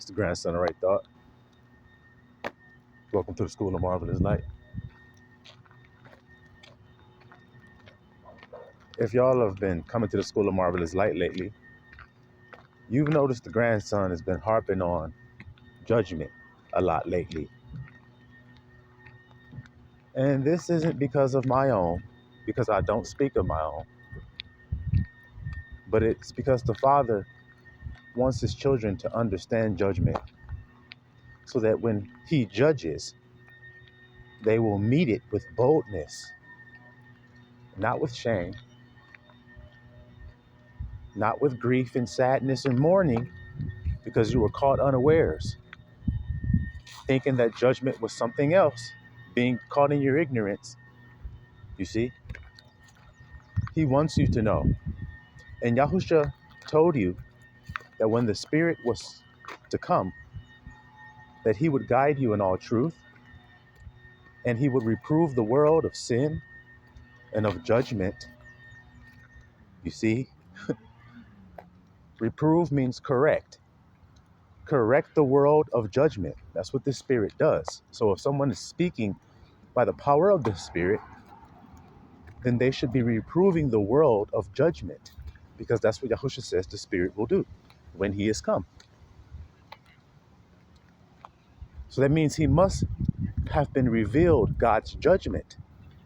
It's the grandson of Right Thought. Welcome to the School of Marvelous Light. If y'all have been coming to the School of Marvelous Light lately, you've noticed the grandson has been harping on judgment a lot lately. And this isn't because of my own, because I don't speak of my own, but it's because the Father wants his children to understand judgment so that when he judges, they will meet it with boldness, not with shame, not with grief and sadness and mourning because you were caught unawares, thinking that judgment was something else, being caught in your ignorance. You see, he wants you to know. And Yahusha told you that when the Spirit was to come, that he would guide you in all truth, and he would reprove the world of sin and of judgment. You see, reprove means correct. Correct the world of judgment. That's what the Spirit does. So if someone is speaking by the power of the Spirit, then they should be reproving the world of judgment, because that's what Yahusha says the Spirit will do when he is come. So that means he must have been revealed God's judgment.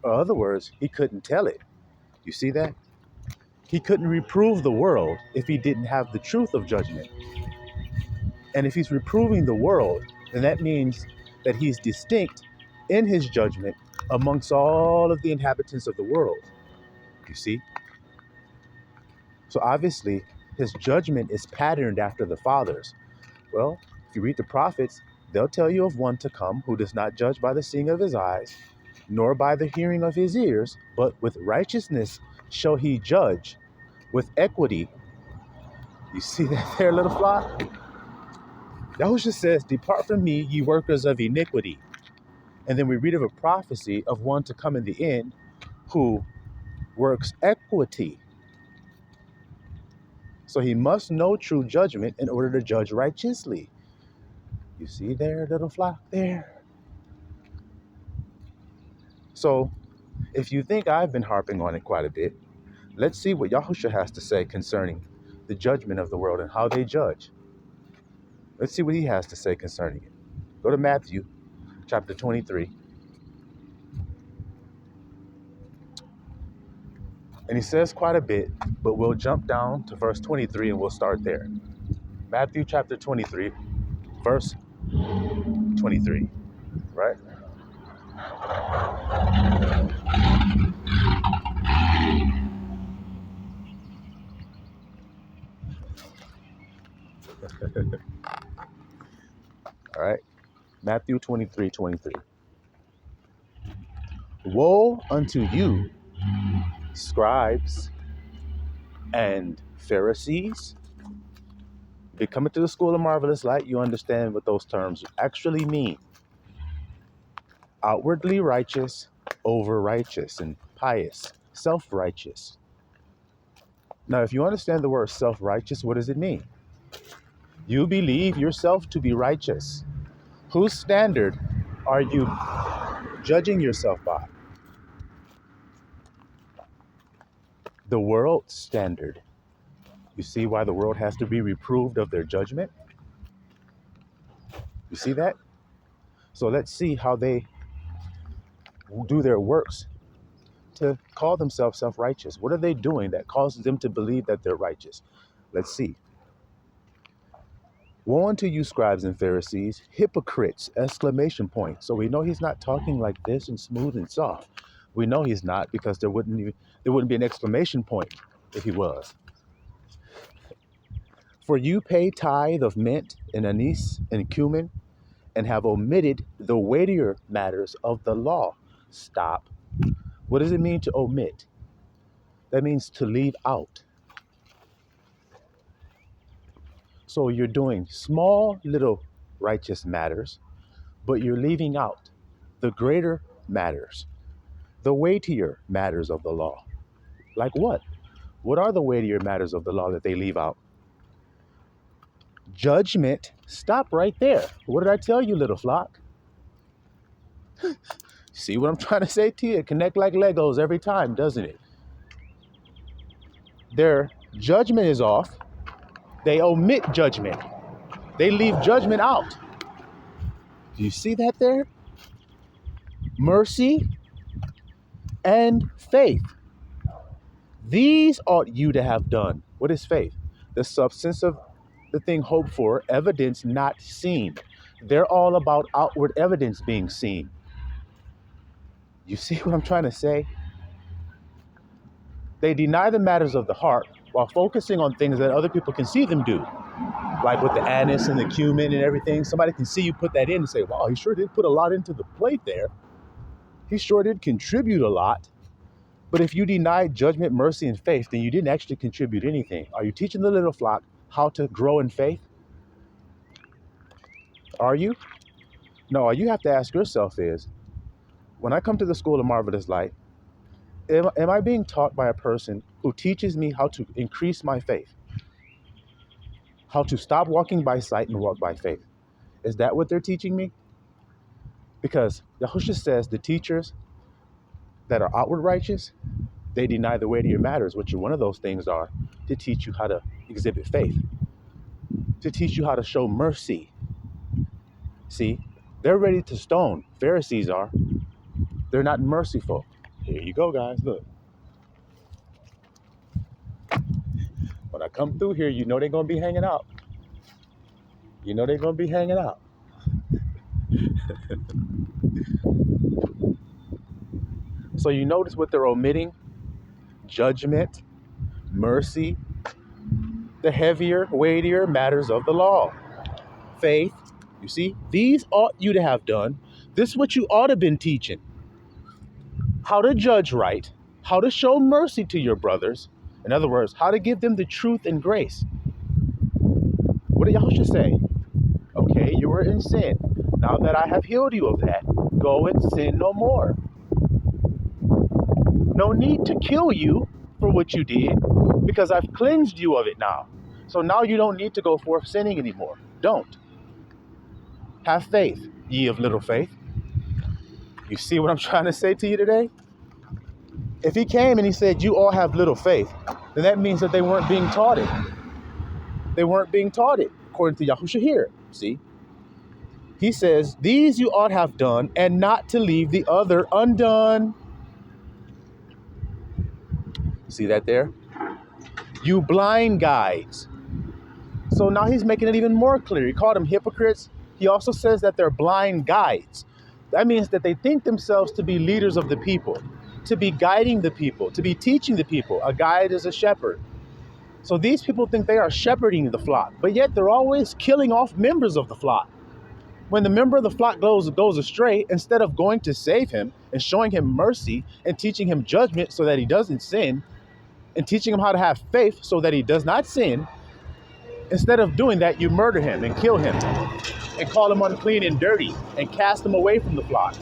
Or other words, he couldn't tell it. You see that? He couldn't reprove the world if he didn't have the truth of judgment. And if he's reproving the world, then that means that he's distinct in his judgment amongst all of the inhabitants of the world. You see? So obviously, his judgment is patterned after the Father's. Well, if you read the prophets, they'll tell you of one to come who does not judge by the seeing of his eyes, nor by the hearing of his ears, but with righteousness shall he judge, with equity. You see that there, little flock? Yahusha says, depart from me, ye workers of iniquity. And then we read of a prophecy of one to come in the end who works equity. So he must know true judgment in order to judge righteously. You see there, little flock there? So if you think I've been harping on it quite a bit, let's see what Yahusha has to say concerning the judgment of the world and how they judge. Let's see what he has to say concerning it. Go to Matthew chapter 23. And he says quite a bit, but we'll jump down to verse 23 and we'll start there. Matthew chapter 23, verse 23, right? All right. Matthew 23, 23. Woe unto you, scribes and Pharisees. If you come into the school of marvelous light, you understand what those terms actually mean. Outwardly righteous, over righteous, and pious, self-righteous. Now, if you understand the word self-righteous, what does it mean? You believe yourself to be righteous. Whose standard are you judging yourself by? The world's standard. You see why the world has to be reproved of their judgment? You see that? So let's see how they do their works to call themselves self-righteous. What are they doing that causes them to believe that they're righteous? Let's see. Woe unto you, scribes and Pharisees, hypocrites! Exclamation point. So we know he's not talking like this and smooth and soft. We know he's not, because there wouldn't be an exclamation point if he was. For you pay tithe of mint and anise and cumin, and have omitted the weightier matters of the law. Stop. What does it mean to omit? That means to leave out. So you're doing small little righteous matters, but you're leaving out the greater matters, the weightier matters of the law. Like what? What are the weightier matters of the law that they leave out? Judgment, stop right there. What did I tell you, little flock? See what I'm trying to say to you? It connect like Legos every time, doesn't it? Their judgment is off. They omit judgment. They leave judgment out. Do you see that there? Mercy and faith. These ought you to have done. What is faith? The substance of the thing hoped for, evidence not seen. They're all about outward evidence being seen. You see what I'm trying to say? They deny the matters of the heart while focusing on things that other people can see them do. Like with the anise and the cumin and everything. Somebody can see you put that in and say, wow, he sure did put a lot into the plate there. He sure did contribute a lot. But if you deny judgment, mercy, and faith, then you didn't actually contribute anything. Are you teaching the little flock how to grow in faith? Are you? No, all you have to ask yourself is, when I come to the School of Marvelous Light, am I being taught by a person who teaches me how to increase my faith? How to stop walking by sight and walk by faith? Is that what they're teaching me? Because Yahushua says the teachers that are outward righteous, they deny the weightier matters, which one of those things are to teach you how to exhibit faith, to teach you how to show mercy. See, they're ready to stone. Pharisees are. They're not merciful. Here you go, guys. Look. When I come through here, you know they're going to be hanging out. You know they're going to be hanging out. So you notice what they're omitting? Judgment, mercy, the heavier, weightier matters of the law. Faith, you see, these ought you to have done. This is what you ought to have been teaching. How to judge right, how to show mercy to your brothers. In other words, how to give them the truth and grace. What did Yahushua say? Okay, you were in sin. Now that I have healed you of that, go and sin no more. No need to kill you for what you did, because I've cleansed you of it now. So now you don't need to go forth sinning anymore. Don't. Have faith, ye of little faith. You see what I'm trying to say to you today? If he came and he said, you all have little faith, then that means that they weren't being taught it. They weren't being taught it, according to Yahushua here. See? He says, these you ought have done, and not to leave the other undone. See that there? You blind guides. So now he's making it even more clear. He called them hypocrites. He also says that they're blind guides. That means that they think themselves to be leaders of the people, to be guiding the people, to be teaching the people. A guide is a shepherd. So these people think they are shepherding the flock, but yet they're always killing off members of the flock. When the member of the flock goes astray, instead of going to save him and showing him mercy and teaching him judgment so that he doesn't sin, and teaching him how to have faith so that he does not sin, instead of doing that, you murder him and kill him and call him unclean and dirty and cast him away from the flock.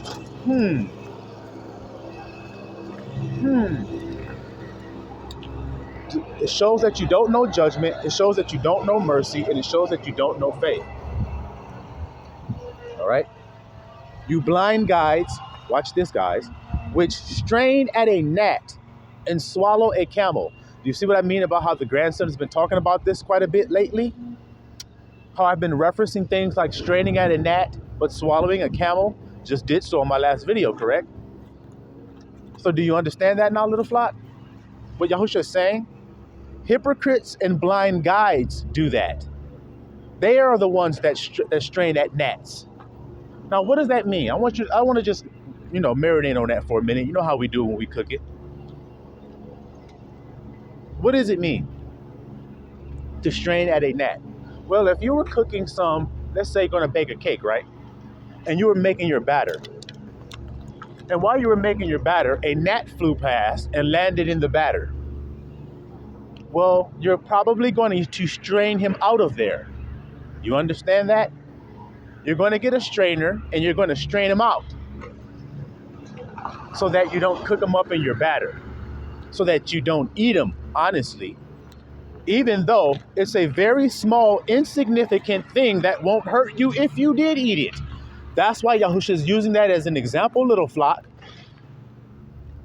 It shows that you don't know judgment, it shows that you don't know mercy, and it shows that you don't know faith. All right? You blind guides, watch this, guys, which strain at a gnat and swallow a camel. Do you see what I mean about how the grandson has been talking about this quite a bit lately? How I've been referencing things like straining at a gnat, but swallowing a camel. Just did so in my last video, correct? So do you understand that now, little flock? What Yahushua is saying? Hypocrites and blind guides do that. They are the ones that strain at gnats. Now, what does that mean? I want to just, marinate on that for a minute. You know how we do when we cook it. What does it mean to strain at a gnat? Well, if you were cooking let's say going to bake a cake, right? And you were making your batter. And while you were making your batter, a gnat flew past and landed in the batter. Well, you're probably going to strain him out of there. You understand that? You're going to get a strainer and you're going to strain him out so that you don't cook him up in your batter, so that you don't eat him, honestly. even though it's a very small, insignificant thing that won't hurt you if you did eat it. That's why Yahusha is using that as an example, little flock.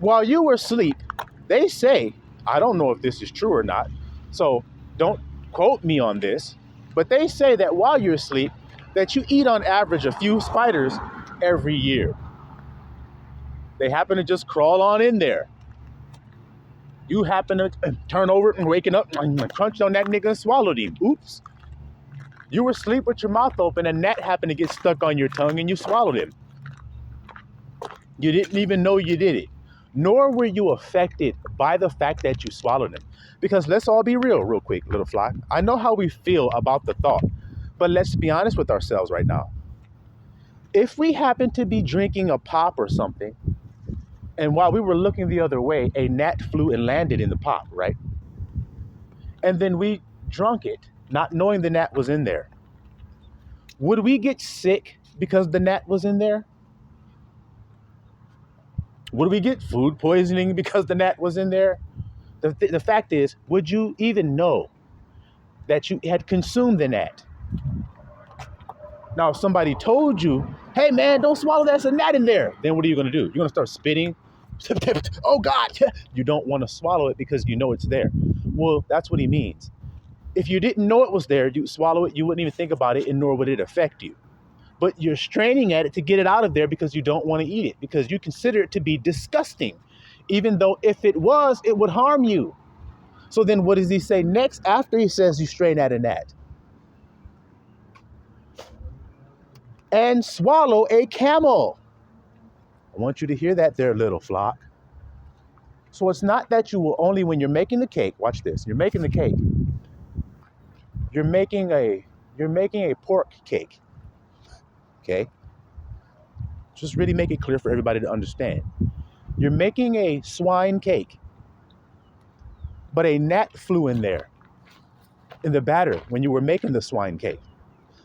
While you were asleep, they say, I don't know if this is true or not, so don't quote me on this, but they say that while you're asleep, that you eat on average a few spiders every year. They happen to just crawl on in there. You happen to turn over and waking up and crunch on that nigga and swallowed him. Oops. You were asleep with your mouth open and that happened to get stuck on your tongue and you swallowed him. You didn't even know you did it. Nor were you affected by the fact that you swallowed him. Because let's all be real quick, little flock. I know how we feel about the thought, but let's be honest with ourselves right now. If we happen to be drinking a pop or something, and while we were looking the other way, a gnat flew and landed in the pop, right? And then we drunk it, not knowing the gnat was in there. Would we get sick because the gnat was in there? Would we get food poisoning because the gnat was in there? The fact is, would you even know that you had consumed the gnat? Now, if somebody told you, hey man, don't swallow that, there's a gnat in there. Then what are you gonna do? You're gonna start spitting. Oh God, you don't wanna swallow it because you know it's there. Well, that's what he means. If you didn't know it was there, you'd swallow it, you wouldn't even think about it, and nor would it affect you. But you're straining at it to get it out of there because you don't want to eat it, because you consider it to be disgusting, even though if it was, it would harm you. So then what does he say next after he says you strain at a gnat? And swallow a camel. I want you to hear that there, little flock. So it's not that you will only, when you're making the cake, watch this, you're making the cake. You're making a pork cake. Okay? Just really make it clear for everybody to understand. You're making a swine cake, but a gnat flew in there in the batter when you were making the swine cake.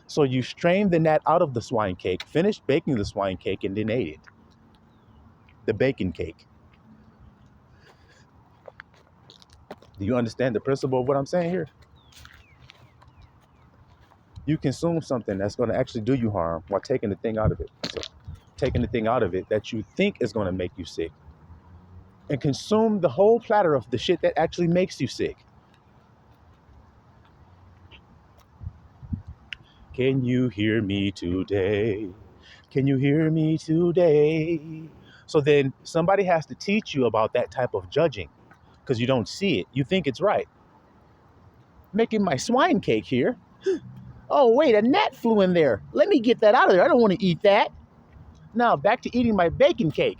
So you strained the gnat out of the swine cake, finished baking the swine cake, and then ate it. The bacon cake. Do you understand the principle of what I'm saying here? You consume something that's going to actually do you harm while taking the thing out of it. So, taking the thing out of it that you think is going to make you sick, and consume the whole platter of the shit that actually makes you sick. Can you hear me today? Can you hear me today? So then somebody has to teach you about that type of judging, because you don't see it. You think it's right. Making my swine cake here. Oh, wait, a gnat flew in there. Let me get that out of there. I don't want to eat that. Now, back to eating my bacon cake.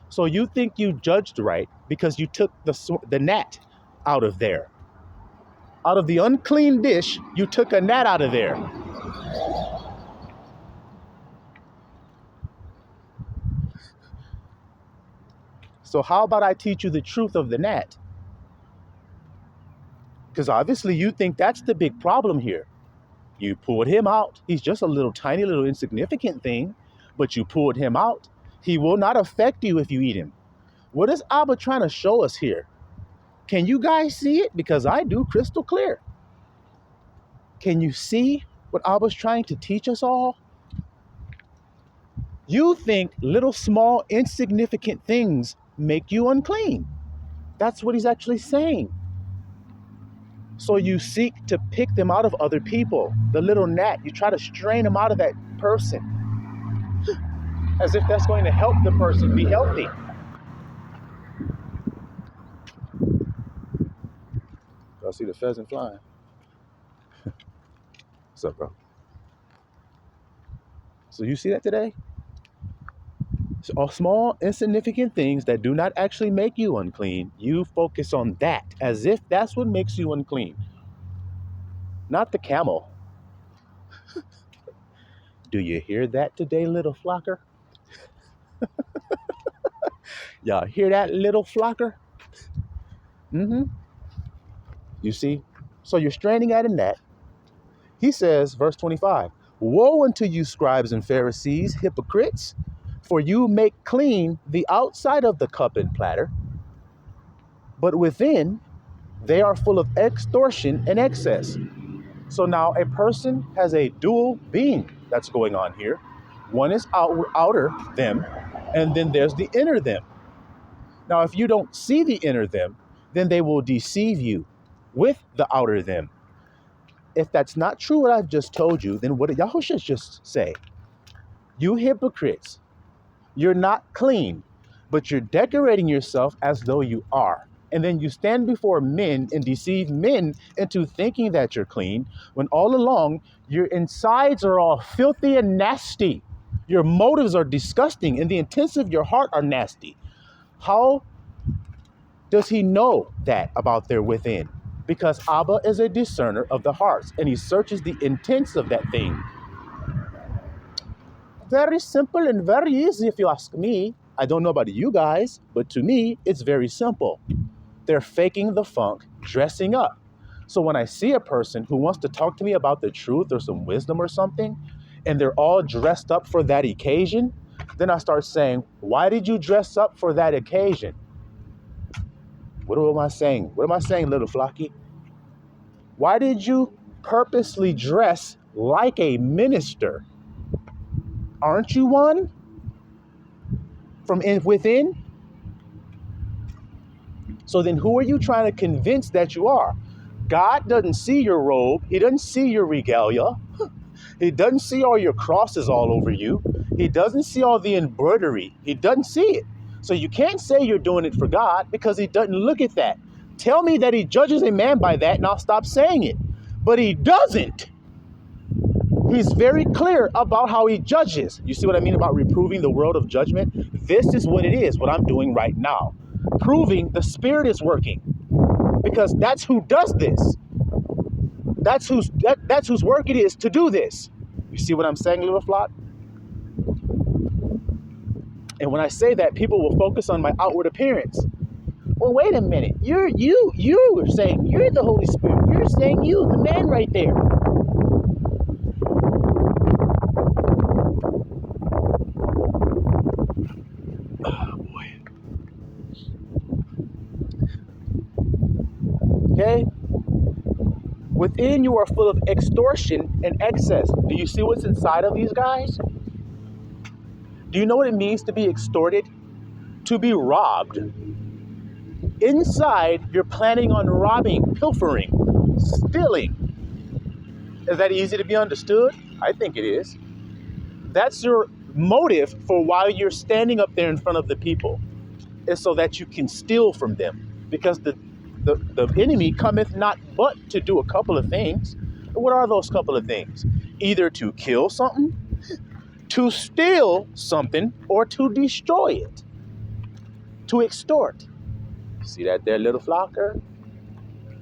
So you think you judged right because you took the gnat out of there. Out of the unclean dish, you took a gnat out of there. So how about I teach you the truth of the gnat? Because obviously you think that's the big problem here. You pulled him out. He's just a little tiny little insignificant thing, but you pulled him out. He will not affect you if you eat him. What is Abba trying to show us here? Can you guys see it? Because I do, crystal clear. Can you see what Abba's trying to teach us all? You think little small insignificant things make you unclean. That's what he's actually saying. So you seek to pick them out of other people. The little gnat, you try to strain them out of that person, as if that's going to help the person be healthy. Y'all see the pheasant flying? What's up, bro? So you see that today? So small, insignificant things that do not actually make you unclean, you focus on that as if that's what makes you unclean. Not the camel. Do you hear that today, little flocker? Y'all hear that, little flocker? You see? So you're straining at a gnat. He says, verse 25, woe unto you, scribes and Pharisees, hypocrites, for you make clean the outside of the cup and platter, but within, they are full of extortion and excess. So now a person has a dual being that's going on here. One is outer them, and then there's the inner them. Now, if you don't see the inner them, then they will deceive you with the outer them. If that's not true, what I've just told you, then what did Yahushua just say? You hypocrites, you're not clean, but you're decorating yourself as though you are. And then you stand before men and deceive men into thinking that you're clean, when all along your insides are all filthy and nasty. Your motives are disgusting and the intents of your heart are nasty. How does he know that about their within? Because Abba is a discerner of the hearts and he searches the intents of that thing. Very simple and very easy if you ask me. I don't know about you guys, but to me, it's very simple. They're faking the funk, dressing up. So when I see a person who wants to talk to me about the truth or some wisdom or something, and they're all dressed up for that occasion, then I start saying, why did you dress up for that occasion? What am I saying? What am I saying, little flocky? Why did you purposely dress like a minister? Aren't you one? From within? So then who are you trying to convince that you are? God doesn't see your robe. He doesn't see your regalia. He doesn't see all your crosses all over you. He doesn't see all the embroidery. He doesn't see it. So you can't say you're doing it for God because he doesn't look at that. Tell me that he judges a man by that and I'll stop saying it. But he doesn't. He's very clear about how he judges. You see what I mean about reproving the world of judgment? This is what it is, what I'm doing right now. Proving the Spirit is working. Because that's who does this. That's whose work it is to do this. You see what I'm saying, little flock? And when I say that, people will focus on my outward appearance. Well, wait a minute. You're saying you're the Holy Spirit. You're saying you, the man right there. Oh, boy. Okay? Within you are full of extortion and excess. Do you see what's inside of these guys? Do you know what it means to be extorted? To be robbed. Inside, you're planning on robbing, pilfering, stealing. Is that easy to be understood? I think it is. That's your motive for why you're standing up there in front of the people. Is so that you can steal from them. Because the enemy cometh not but to do a couple of things. What are those couple of things? Either to kill something, to steal something, or to destroy it. To extort. See that there, little flocker?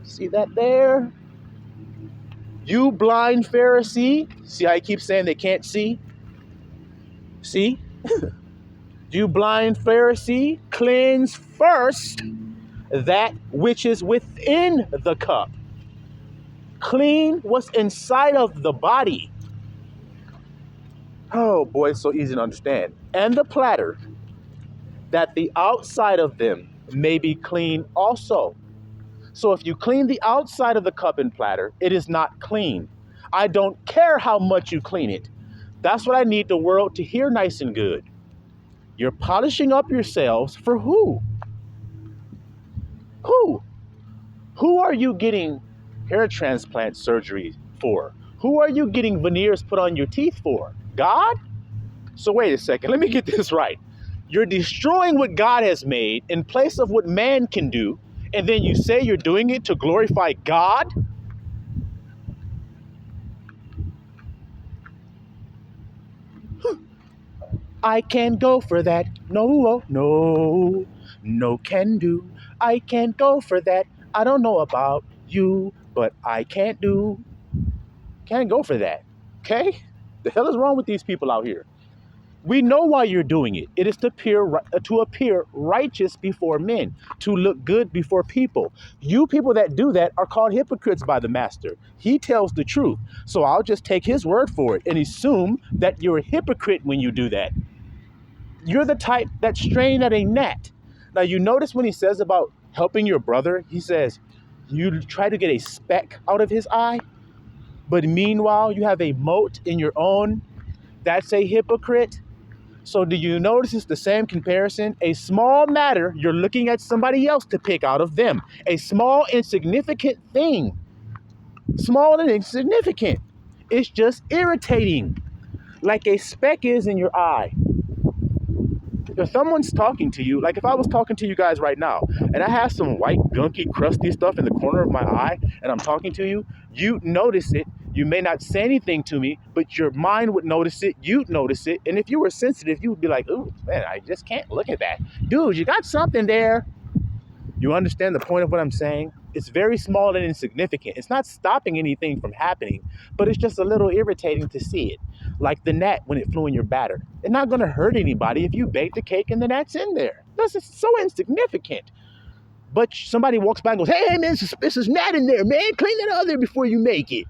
See that there? You blind Pharisee. See how he keeps saying they can't see? See? You blind Pharisee, cleanse first that which is within the cup. Clean what's inside of the body. Oh boy, it's so easy to understand. And the platter, that the outside of them may be clean also. So if you clean the outside of the cup and platter, it is not clean. I don't care how much you clean it. That's what I need the world to hear nice and good. You're polishing up yourselves for who? Who? Who are you getting hair transplant surgery for? Who are you getting veneers put on your teeth for? God? So wait a second, let me get this right. You're destroying what God has made in place of what man can do, and then you say you're doing it to glorify God? I can't go for that. No, no, no can do. I can't go for that. I don't know about you, but I can't go for that. Okay? The hell is wrong with these people out here? We know why you're doing it. It is to appear righteous before men, to look good before people. You people that do that are called hypocrites by the master. He tells the truth. So I'll just take his word for it and assume that you're a hypocrite when you do that. You're the type that's straying at a gnat. Now you notice when he says about helping your brother, he says, you try to get a speck out of his eye, but meanwhile you have a mote in your own. That's a hypocrite. So do you notice it's the same comparison? A small matter, you're looking at somebody else to pick out of them. A small, insignificant thing. Small and insignificant. It's just irritating. Like a speck is in your eye. If someone's talking to you, like if I was talking to you guys right now, and I have some white, gunky, crusty stuff in the corner of my eye, and I'm talking to you, you'd notice it. You may not say anything to me, but your mind would notice it. You'd notice it. And if you were sensitive, you would be like, ooh, man, I just can't look at that. Dude, you got something there. You understand the point of what I'm saying? It's very small and insignificant. It's not stopping anything from happening, but it's just a little irritating to see it. Like the gnat when it flew in your batter. It's not going to hurt anybody if you bake the cake and the gnat's in there. That's just so insignificant. But somebody walks by and goes, hey, man, this is gnat in there, man. Clean it out there before you make it.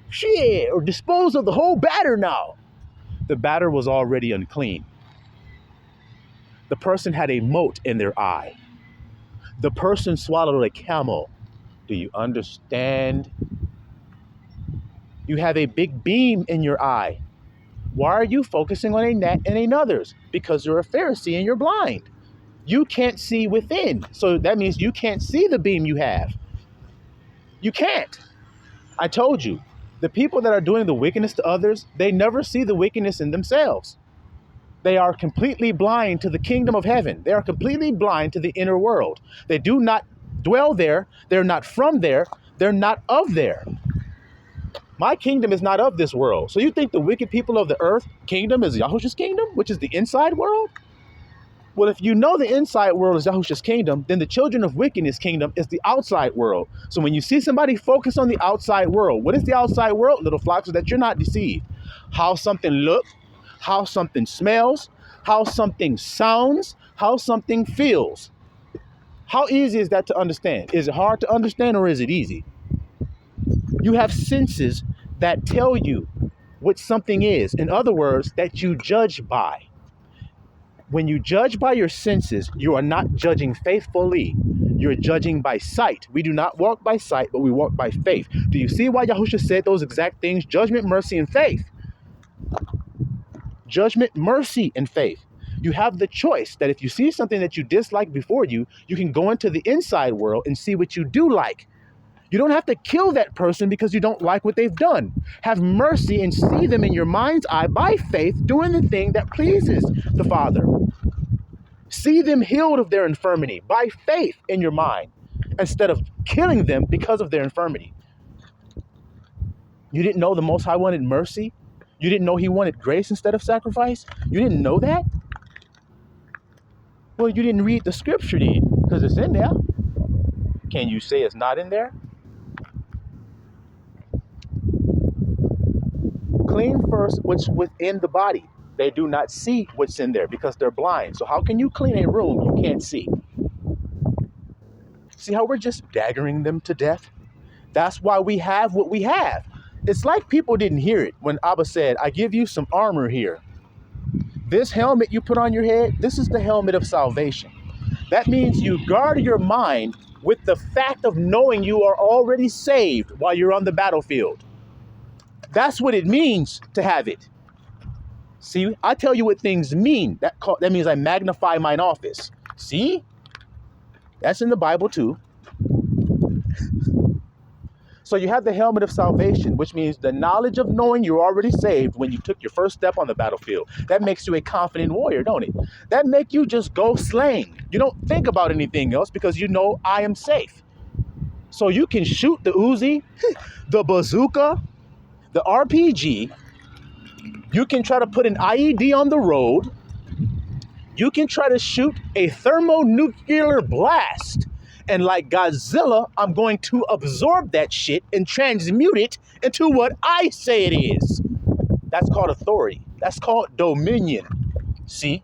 Shit, or dispose of the whole batter now. The batter was already unclean. The person had a mote in their eye. The person swallowed a camel. Do you understand? You have a big beam in your eye. Why are you focusing on a gnat and another's? Because you're a Pharisee and you're blind. You can't see within. So that means you can't see the beam you have. You can't. I told you. The people that are doing the wickedness to others, they never see the wickedness in themselves. They are completely blind to the kingdom of heaven. They are completely blind to the inner world. They do not dwell there. They're not from there. They're not of there. My kingdom is not of this world. So you think the wicked people of the earth kingdom is Yahushua's kingdom, which is the inside world? Well, if you know the inside world is Yahushua's kingdom, then the children of wickedness kingdom is the outside world. So when you see somebody focus on the outside world, what is the outside world, little flocks, so that you're not deceived? How something looks, how something smells, how something sounds, how something feels. How easy is that to understand? Is it hard to understand or is it easy? You have senses that tell you what something is. In other words, that you judge by. When you judge by your senses, you are not judging faithfully. You're judging by sight. We do not walk by sight, but we walk by faith. Do you see why Yahushua said those exact things? Judgment, mercy, and faith. Judgment, mercy, and faith. You have the choice that if you see something that you dislike before you, you can go into the inside world and see what you do like. You don't have to kill that person because you don't like what they've done. Have mercy and see them in your mind's eye by faith doing the thing that pleases the Father. See them healed of their infirmity by faith in your mind instead of killing them because of their infirmity. You didn't know the Most High wanted mercy? You didn't know he wanted grace instead of sacrifice? You didn't know that? Well, you didn't read the scripture then because it's in there. Can you say it's not in there? Clean first what's within the body. They do not see what's in there because they're blind. So how can you clean a room you can't see? See how we're just daggering them to death? That's why we have what we have. It's like people didn't hear it when Abba said, I give you some armor here. This helmet you put on your head, this is the helmet of salvation. That means you guard your mind with the fact of knowing you are already saved while you're on the battlefield. That's what it means to have it. See, I tell you what things mean. That means I magnify mine office. See? That's in the Bible too. So you have the helmet of salvation, which means the knowledge of knowing you're already saved when you took your first step on the battlefield. That makes you a confident warrior, don't it? That makes you just go slaying. You don't think about anything else because you know I am safe. So you can shoot the Uzi, the bazooka, the RPG. You can try to put an IED on the road. You can try to shoot a thermonuclear blast. And like Godzilla, I'm going to absorb that shit and transmute it into what I say it is. That's called authority. That's called dominion. See?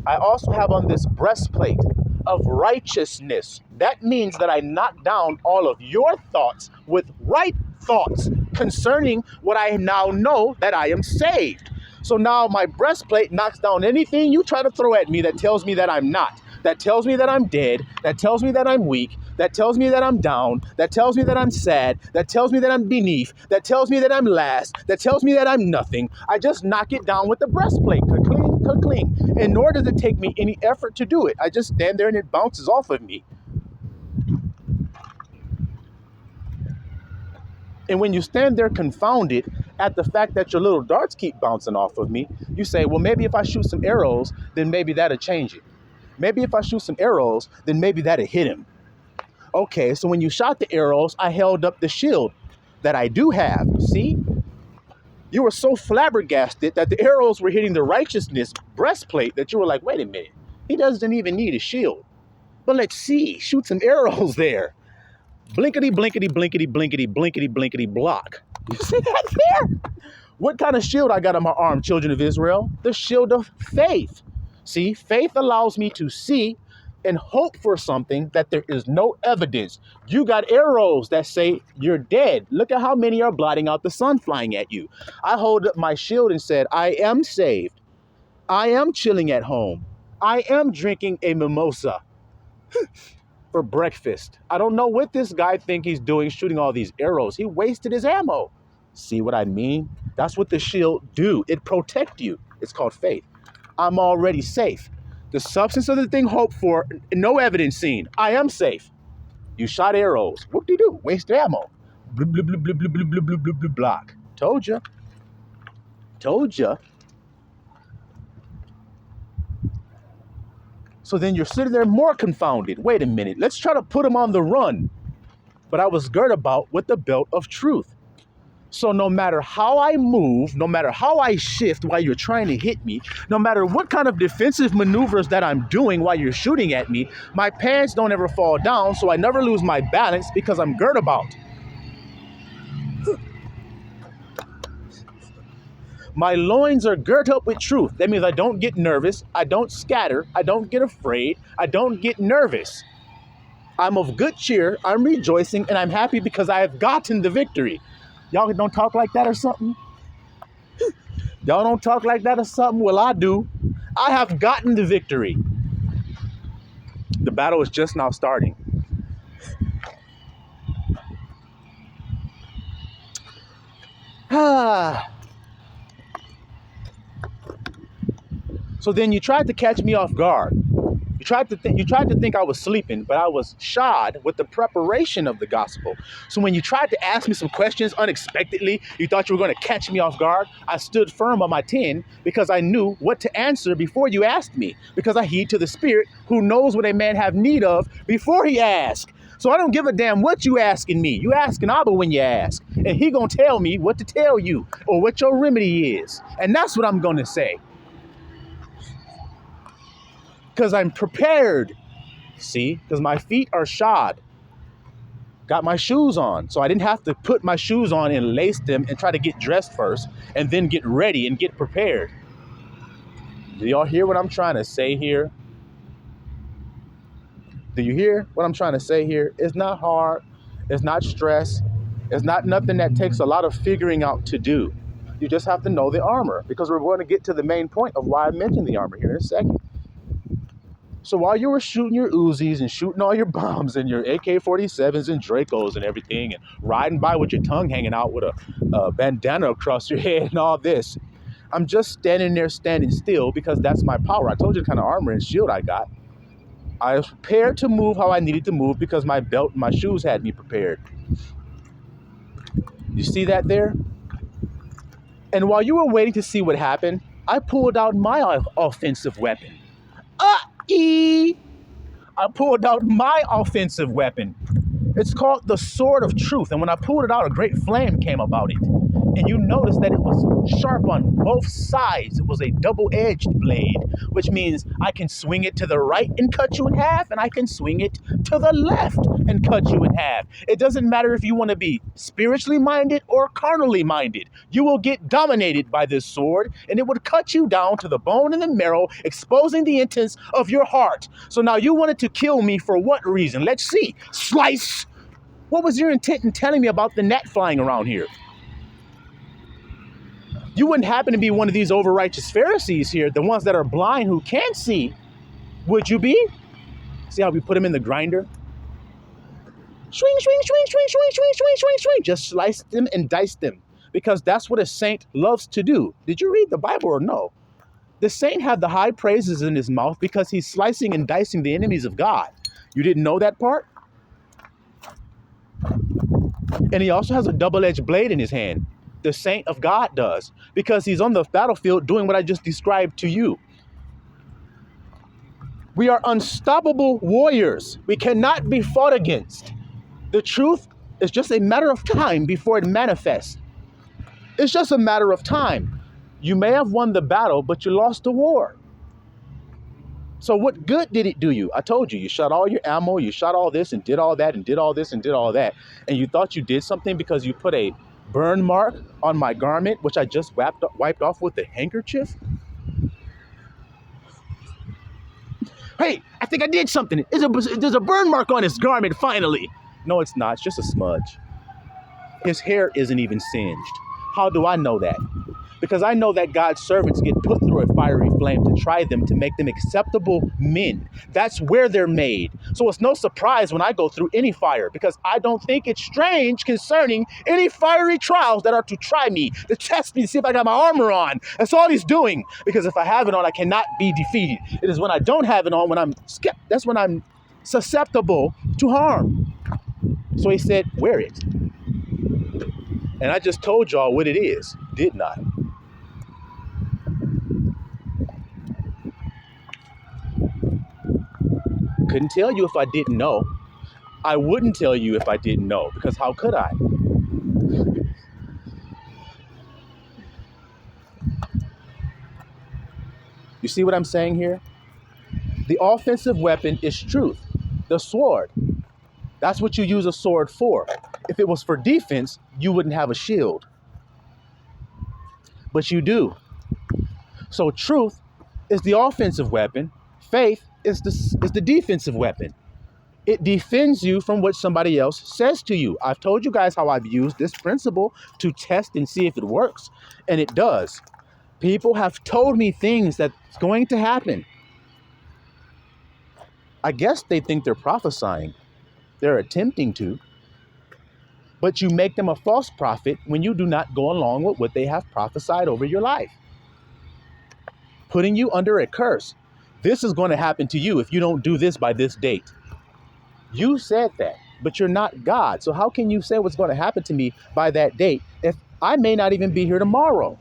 I also have on this breastplate of righteousness. That means that I knock down all of your thoughts with right thoughts concerning what I now know, that I am saved. So now my breastplate knocks down anything you try to throw at me that tells me that I'm not, that tells me that I'm dead, that tells me that I'm weak, that tells me that I'm down, that tells me that I'm sad, that tells me that I'm beneath, that tells me that I'm last, that tells me that I'm nothing. I just knock it down with the breastplate. Ka-cling, ka-cling. And nor does it take me any effort to do it. I just stand there and it bounces off of me. And when you stand there confounded at the fact that your little darts keep bouncing off of me, you say, well, maybe if I shoot some arrows, then maybe that'll change it. Maybe if I shoot some arrows, then maybe that'll hit him. Okay, so when you shot the arrows, I held up the shield that I do have. See? You were so flabbergasted that the arrows were hitting the righteousness breastplate that you were like, wait a minute, he doesn't even need a shield. But let's see, shoot some arrows there. Blinkety, blinkety, blinkety, blinkety, blinkety, blinkety, block. You see that there? What kind of shield I got on my arm, children of Israel? The shield of faith. See, faith allows me to see and hope for something that there is no evidence. You got arrows that say you're dead. Look at how many are blotting out the sun flying at you. I hold up my shield and said, I am saved. I am chilling at home. I am drinking a mimosa for breakfast. I don't know what this guy think he's doing shooting all these arrows. He wasted his ammo. See what I mean? That's what the shield do. It protect you. It's called faith. I'm already safe. The substance of the thing hoped for, no evidence seen. I am safe. You shot arrows. Whoop-de-doo. Wasted ammo. Blub, blub, blub, blub, blub, blub, blub, blub, blub, blub, block. Told ya. Told ya. So then you're sitting there more confounded. Wait a minute. Let's try to put him on the run. But I was girt about with the belt of truth. So no matter how I move, no matter how I shift while you're trying to hit me, no matter what kind of defensive maneuvers that I'm doing while you're shooting at me, my pants don't ever fall down, so I never lose my balance because I'm girt about. My loins are girt up with truth. That means I don't get nervous, I don't scatter, I don't get afraid, I don't get nervous. I'm of good cheer, I'm rejoicing, and I'm happy because I have gotten the victory. Y'all don't talk like that or something? Y'all don't talk like that or something? Well, I do. I have gotten the victory. The battle is just now starting. So then you tried to catch me off guard. You tried to think I was sleeping, but I was shod with the preparation of the gospel. So when you tried to ask me some questions unexpectedly, you thought you were going to catch me off guard. I stood firm on my 10 because I knew what to answer before you asked me, because I heed to the Spirit who knows what a man have need of before he asks. So I don't give a damn what you asking me. You asking Abba when you ask, and he going to tell me what to tell you or what your remedy is. And that's what I'm going to say. Because I'm prepared, see, because my feet are shod. Got my shoes on, so I didn't have to put my shoes on and lace them and try to get dressed first and then get ready and get prepared. Do y'all hear what I'm trying to say here? Do you hear what I'm trying to say here? It's not hard. It's not stress. It's not nothing that takes a lot of figuring out to do. You just have to know the armor, because we're going to get to the main point of why I mentioned the armor here in a second. So while you were shooting your Uzis and shooting all your bombs and your AK-47s and Dracos and everything and riding by with your tongue hanging out with a bandana across your head and all this, I'm just standing there standing still because that's my power. I told you the kind of armor and shield I got. I was prepared to move how I needed to move because my belt and my shoes had me prepared. You see that there? And while you were waiting to see what happened, I pulled out my offensive weapon. I pulled out my offensive weapon. It's called the sword of truth. And when I pulled it out, a great flame came about it. And you notice that it was sharp on both sides. It was a double-edged blade, which means I can swing it to the right and cut you in half, and I can swing it to the left and cut you in half. It doesn't matter if you want to be spiritually minded or carnally minded. You will get dominated by this sword, and it would cut you down to the bone and the marrow, exposing the intents of your heart. So now you wanted to kill me for what reason? Let's see. Slice. What was your intent in telling me about the gnat flying around here? You wouldn't happen to be one of these over-righteous Pharisees here, the ones that are blind who can't see, would you be? See how we put them in the grinder? Swing, swing, swing, swing, swing, swing, swing, swing, swing. Just slice them and dice them, because that's what a saint loves to do. Did you read the Bible or no? The saint had the high praises in his mouth because he's slicing and dicing the enemies of God. You didn't know that part? And he also has a double-edged blade in his hand. The saint of God does, because he's on the battlefield doing what I just described to you. We are unstoppable warriors. We cannot be fought against. The truth is just a matter of time before it manifests. It's just a matter of time. You may have won the battle, but you lost the war. So what good did it do you? I told you, you shot all your ammo, you shot all this and did all that and did all this and did all that. And you thought you did something because you put a burn mark on my garment, which I just wiped off with a handkerchief? Hey, I think I did something. There's a burn mark on his garment finally. No, it's not. It's just a smudge. His hair isn't even singed. How do I know that? Because I know that God's servants get put through a fiery flame to try them, to make them acceptable men. That's where they're made. So it's no surprise when I go through any fire, because I don't think it's strange concerning any fiery trials that are to try me, to test me, to see if I got my armor on. That's all he's doing. Because if I have it on, I cannot be defeated. It is when I don't have it on, that's when I'm susceptible to harm. So he said, wear it. And I just told y'all what it is, didn't I? Couldn't tell you if I didn't know. I wouldn't tell you if I didn't know, because how could I? You see what I'm saying here? The offensive weapon is truth, the sword. That's what you use a sword for. If it was for defense, you wouldn't have a shield. But you do. So truth is the offensive weapon. Faith is the defensive weapon. It defends you from what somebody else says to you. I've told you guys how I've used this principle to test and see if it works. And it does. People have told me things that's going to happen. I guess they think they're prophesying. They're attempting to. But you make them a false prophet when you do not go along with what they have prophesied over your life. Putting you under a curse. This is going to happen to you if you don't do this by this date. You said that, but you're not God. So how can you say what's going to happen to me by that date if I may not even be here tomorrow?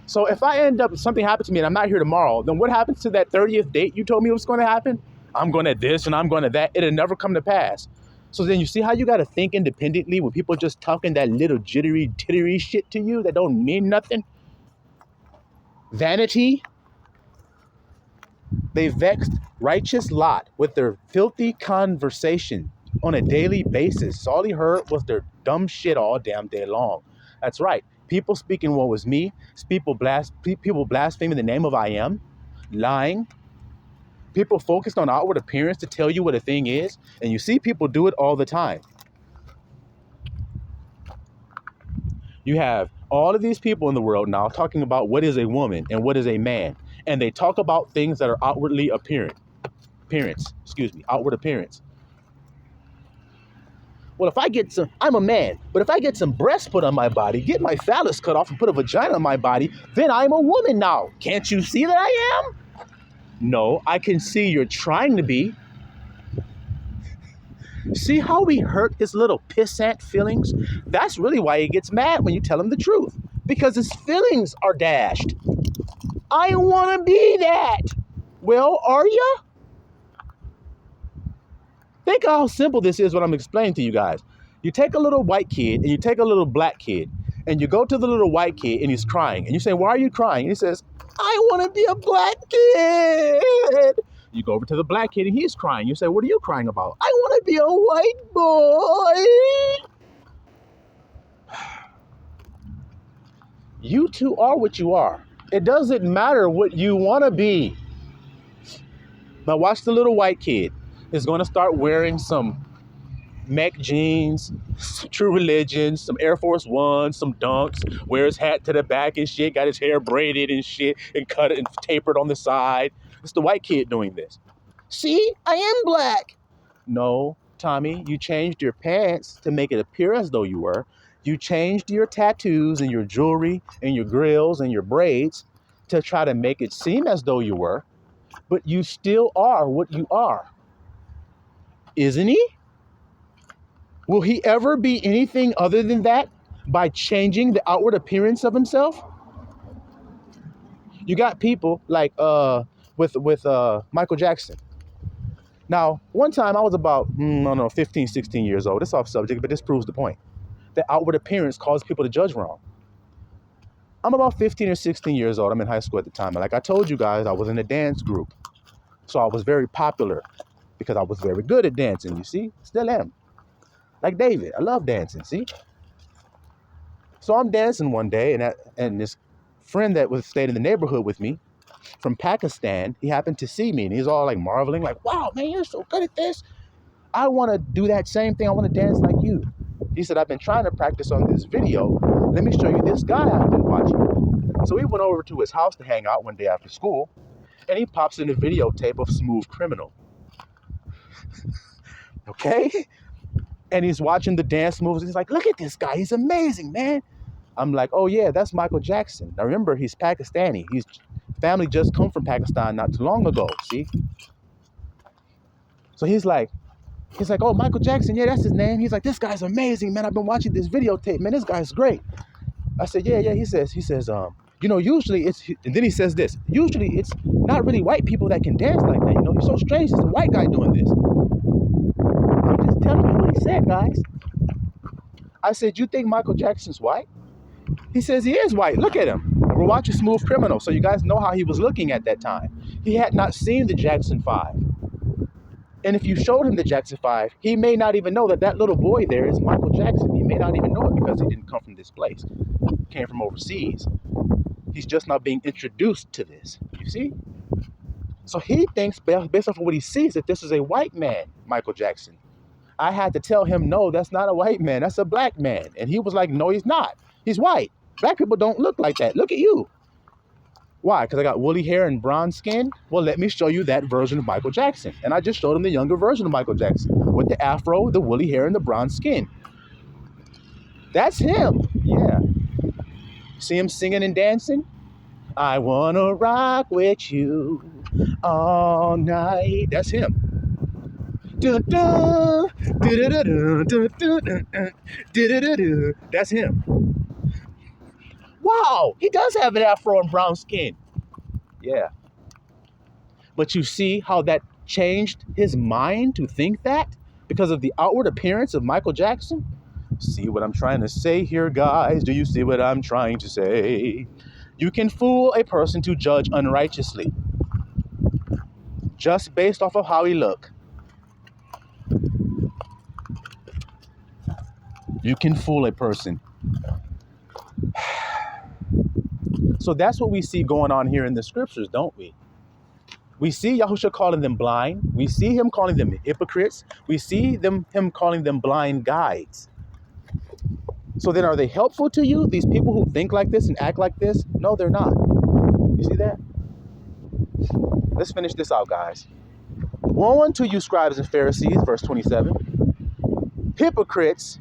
So if I end up, something happens to me and I'm not here tomorrow, then what happens to that 30th date you told me was going to happen? I'm going to this and I'm going to that. It'll never come to pass. So then you see how you got to think independently when people just talking that little jittery, tittery shit to you that don't mean nothing? Vanity. They vexed righteous Lot with their filthy conversation on a daily basis. All he heard was their dumb shit all damn day long. That's right. People speaking what was me. People blaspheming the name of I am. Lying. People focused on outward appearance to tell you what a thing is. And you see people do it all the time. You have all of these people in the world now talking about what is a woman and what is a man. And they talk about things that are outward appearance. Well, if I get I'm a man, but if I get some breasts put on my body, get my phallus cut off and put a vagina on my body, then I'm a woman now. Can't you see that I am? No, I can see you're trying to be. See how we hurt his little pissant feelings? That's really why he gets mad when you tell him the truth. Because his feelings are dashed. I want to be that. Well, are you? Think how simple this is what I'm explaining to you guys. You take a little white kid and you take a little black kid and you go to the little white kid and he's crying. And you say, why are you crying? And he says, I want to be a black kid. You go over to the black kid and he's crying. You say, what are you crying about? I want to be a white boy. You two are what you are. It doesn't matter what you want to be. Now watch the little white kid is going to start wearing some Mech jeans, True Religion, some Air Force Ones, some Dunks, wear his hat to the back and shit, got his hair braided and shit, and cut it and tapered on the side. It's the white kid doing this. See, I am black. No, Tommy, you changed your pants to make it appear as though you were. You changed your tattoos and your jewelry and your grills and your braids to try to make it seem as though you were, but you still are what you are. Isn't he? Will he ever be anything other than that by changing the outward appearance of himself? You got people like with Michael Jackson. Now, one time I was about, I don't know, 15, 16 years old. It's off subject, but this proves the point. The outward appearance causes people to judge wrong. I'm about 15 or 16 years old. I'm in high school at the time. And like I told you guys, I was in a dance group. So I was very popular because I was very good at dancing, you see? Still am. Like David, I love dancing, see? So I'm dancing one day, and this friend that stayed in the neighborhood with me from Pakistan, he happened to see me, and he's all like marveling, like, wow, man, you're so good at this. I want to do that same thing. I want to dance like you. He said, I've been trying to practice on this video. Let me show you this guy I've been watching. So we went over to his house to hang out one day after school, and he pops in a videotape of Smooth Criminal. Okay? And he's watching the dance moves. He's like, look at this guy. He's amazing, man. I'm like, oh, yeah, that's Michael Jackson. Now, remember, he's Pakistani. His family just come from Pakistan not too long ago, see? So he's like, oh, Michael Jackson, yeah, that's his name. He's like, this guy's amazing, man. I've been watching this videotape, man. This guy's great. I said, yeah. He says, usually it's, and then he says this, usually it's not really white people that can dance like that. He's so strange. It's a white guy doing this. I'm just telling you what he said, guys. I said, you think Michael Jackson's white? He says he is white. Look at him. We're watching Smooth Criminal, so you guys know how he was looking at that time. He had not seen the Jackson 5. And if you showed him the Jackson 5, he may not even know that little boy there is Michael Jackson. He may not even know it because he didn't come from this place. He came from overseas. He's just not being introduced to this. You see? So he thinks, based off of what he sees, that this is a white man, Michael Jackson. I had to tell him, no, that's not a white man. That's a black man. And he was like, no, he's not. He's white. Black people don't look like that. Look at you. Why? Because I got woolly hair and bronze skin? Well, let me show you that version of Michael Jackson. And I just showed him the younger version of Michael Jackson with the afro, the woolly hair, and the bronze skin. That's him. Yeah. See him singing and dancing? I want to rock with you all night. That's him. That's him. Wow, he does have an afro and brown skin. Yeah. But you see how that changed his mind to think that because of the outward appearance of Michael Jackson? See what I'm trying to say here, guys? Do you see what I'm trying to say? You can fool a person to judge unrighteously just based off of how he look. You can fool a person. So that's what we see going on here in the scriptures, don't we? We see Yahushua calling them blind. We see him calling them hypocrites. We see him calling them blind guides. So then are they helpful to you? These people who think like this and act like this? No, they're not. You see that? Let's finish this out, guys. Woe unto you, scribes and Pharisees, verse 27. Hypocrites,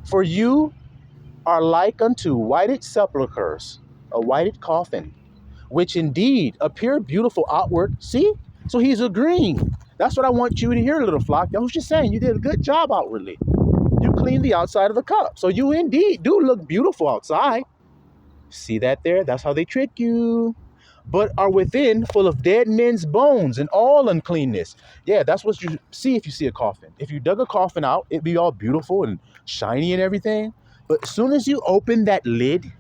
for you are like unto whited sepulchres, a whited coffin, which indeed appear beautiful outward. See? So he's agreeing. That's what I want you to hear, little flock. I was just saying, you did a good job outwardly. You cleaned the outside of the cup. So you indeed do look beautiful outside. See that there? That's how they trick you. But are within full of dead men's bones and all uncleanness. Yeah, that's what you see if you see a coffin. If you dug a coffin out, it'd be all beautiful and shiny and everything. But as soon as you open that lid,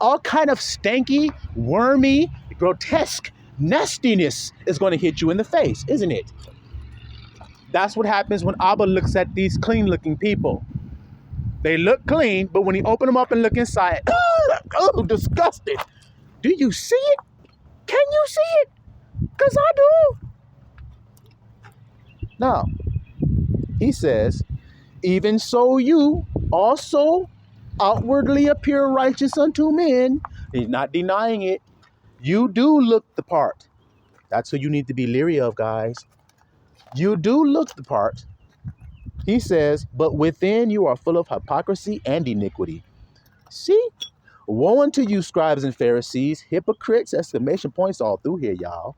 all kind of stanky, wormy, grotesque nastiness is going to hit you in the face, isn't it? That's what happens when Abba looks at these clean-looking people. They look clean, but when you open them up and look inside, oh, disgusting. Do you see it? Can you see it? Because I do. Now, He says, even so you also outwardly appear righteous unto men. He's not denying it. You do look the part. That's who you need to be leery of, guys. You do look the part. He says, but within you are full of hypocrisy and iniquity. See? Woe unto you, scribes and Pharisees, hypocrites, exclamation points all through here, y'all.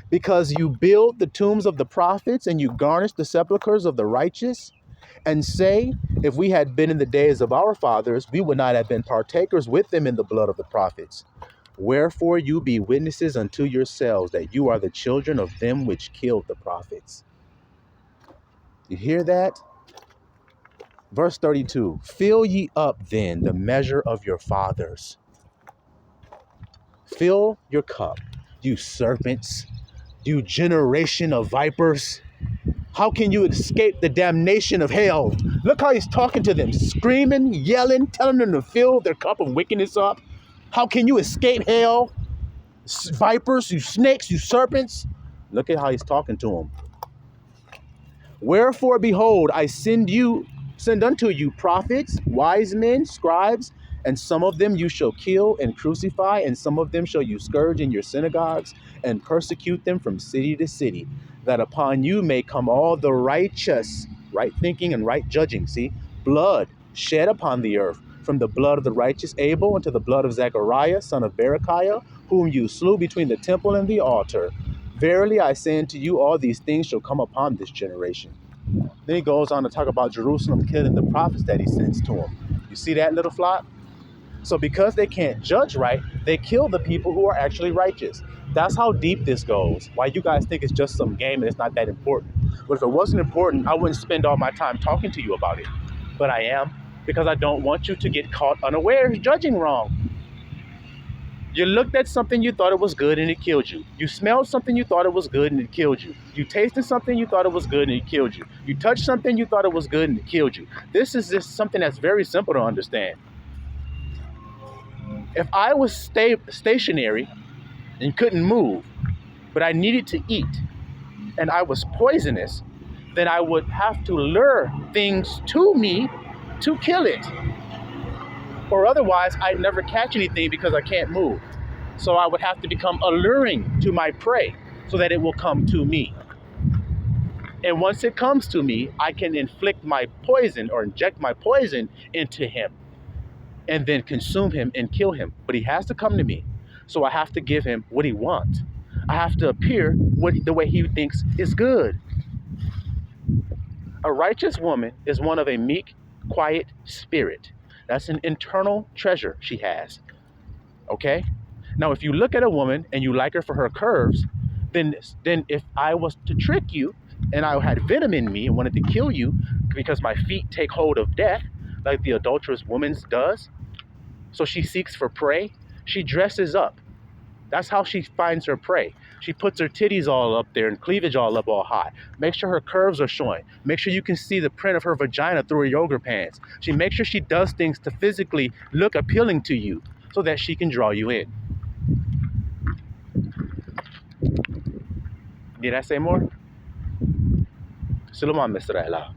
Because you build the tombs of the prophets and you garnish the sepulchres of the righteous, and say, if we had been in the days of our fathers, we would not have been partakers with them in the blood of the prophets. Wherefore you be witnesses unto yourselves that you are the children of them which killed the prophets. You hear that? Verse 32, fill ye up then the measure of your fathers. Fill your cup, you serpents, you generation of vipers. How can you escape the damnation of hell? Look how he's talking to them, screaming, yelling, telling them to fill their cup of wickedness up. How can you escape hell? Vipers, you snakes, you serpents. Look at how he's talking to them. Wherefore, behold, I send unto you prophets, wise men, scribes, and some of them you shall kill and crucify, and some of them shall you scourge in your synagogues and persecute them from city to city, that upon you may come all the righteous, right thinking and right judging, see, blood shed upon the earth, from the blood of the righteous Abel unto the blood of Zechariah, son of Berechiah, whom you slew between the temple and the altar. Verily I say unto you, all these things shall come upon this generation. Then he goes on to talk about Jerusalem killing the prophets that he sends to him. You see that, little flock? So because they can't judge right, they kill the people who are actually righteous. That's how deep this goes. Why you guys think it's just some game and it's not that important. But if it wasn't important, I wouldn't spend all my time talking to you about it. But I am, because I don't want you to get caught unawares judging wrong. You looked at something, you thought it was good, and it killed you. You smelled something, you thought it was good, and it killed you. You tasted something, you thought it was good, and it killed you. You touched something, you thought it was good, and it killed you. This is just something that's very simple to understand. If I was stationary and couldn't move, but I needed to eat, and I was poisonous, then I would have to lure things to me to kill it. Or otherwise, I'd never catch anything because I can't move. So I would have to become alluring to my prey so that it will come to me. And once it comes to me, I can inflict my poison or inject my poison into him and then consume him and kill him. But he has to come to me. So I have to give him what he wants. I have to appear the way he thinks is good. A righteous woman is one of a meek, quiet spirit. That's an internal treasure she has. Okay? Now, if you look at a woman and you like her for her curves, then if I was to trick you and I had venom in me and wanted to kill you because my feet take hold of death, like the adulterous woman does, so she seeks for prey, she dresses up. That's how she finds her prey. She puts her titties all up there and cleavage all up all hot. Make sure her curves are showing. Make sure you can see the print of her vagina through her yoga pants. She makes sure she does things to physically look appealing to you so that she can draw you in. Did I say more? Shalom, Mr. Allah.